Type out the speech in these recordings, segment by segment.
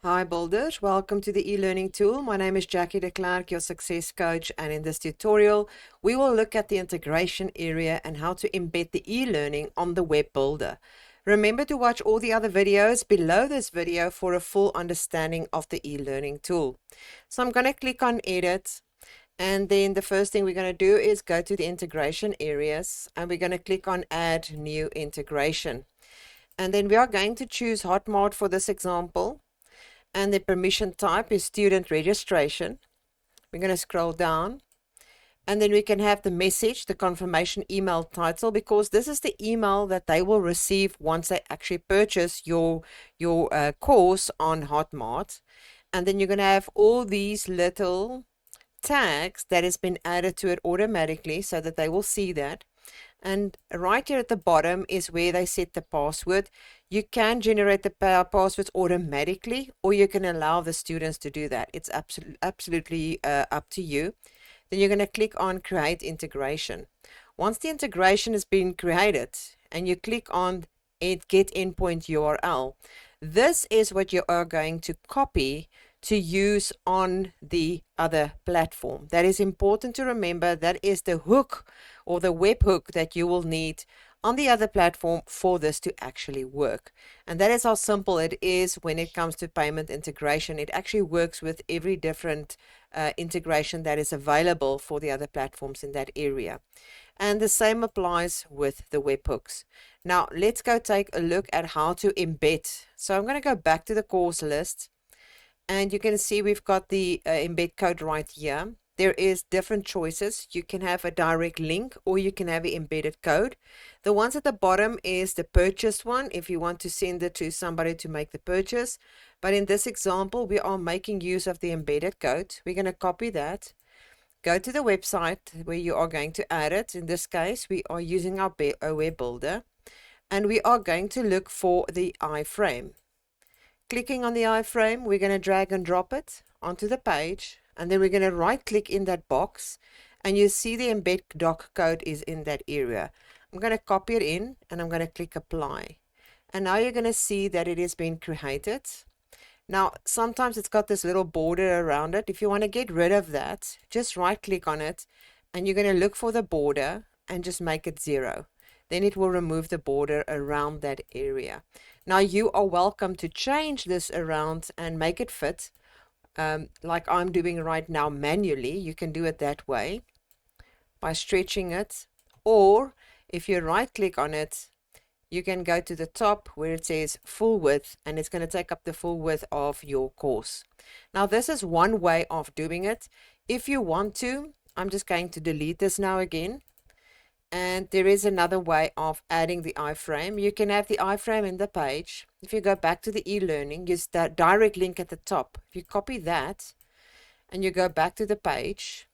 Hi builders, welcome to the e-learning tool. My name is Jackie de Klerk, your success coach, and in this tutorial we will look at the integration area and how to embed the e-learning on the web builder. Remember to watch all the other videos below this video for a full understanding of the e-learning tool. So I'm going to click on edit, and then the first thing we're going to do is go to the integration areas and we're going to click on add new integration. And then we are going to choose Hotmart for this example. And the permission type is student registration. We're going to scroll down, and then we can have the message, the confirmation email title, because this is the email that they will receive once they actually purchase your course on Hotmart. And then you're going to have all these little tags that has been added to it automatically so that they will see that. And right here at the bottom is where they set the password. You can generate the passwords automatically, or you can allow the students to do that. It's absolutely up to you. Then you're going to click on create integration. Once the integration has been created and you click on get endpoint URL, this is what you are going to copy to use on the other platform. That is important to remember. That is the hook or the webhook that you will need on the other platform for this to actually work. And that is how simple it is when it comes to payment integration. It actually works with every different integration that is available for the other platforms in that area. And the same applies with the webhooks. Now let's go take a look at how to embed. So I'm going to go back to the course list, and you can see we've got the embed code right here. There is different choices. You can have a direct link, or you can have an embedded code. The ones at the bottom is the purchased one if you want to send it to somebody to make the purchase. But in this example, we are making use of the embedded code. We're going to copy that. Go to the website where you are going to add it. In this case, we are using our web builder, and we are going to look for the iframe. Clicking on the iframe, we're going to drag and drop it onto the page, and then we're going to right click in that box, and you see the embed doc code is in that area. I'm going to copy it in, and I'm going to click apply. And now you're going to see that it has been created. Now sometimes it's got this little border around it. If you want to get rid of that, just right click on it, and you're going to look for the border and just make it 0. Then it will remove the border around that area. Now you are welcome to change this around and make it fit, like I'm doing right now manually. You can do it that way by stretching it, or if you right click on it, you can go to the top where it says full width, and it's going to take up the full width of your course. Now this is one way of doing it. If you want to, I'm just going to delete this now again. And there is another way of adding the iframe. You can have the iframe in the page. If you go back to the e-learning, use that direct link at the top. If you copy that and you go back to the page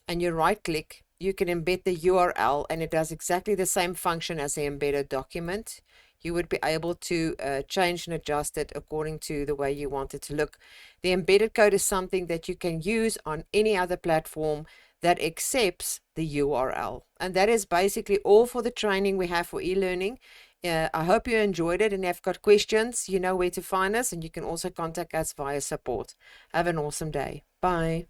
and you right click, you can embed the URL, and it does exactly the same function as the embedded document. You would be able to change and adjust it according to the way you want it to look. The embedded code is something that you can use on any other platform that accepts the URL. And that is basically all for the training we have for e-learning. I hope you enjoyed it, and if you've got questions, you know where to find us, and you can also contact us via support. Have an awesome day. Bye.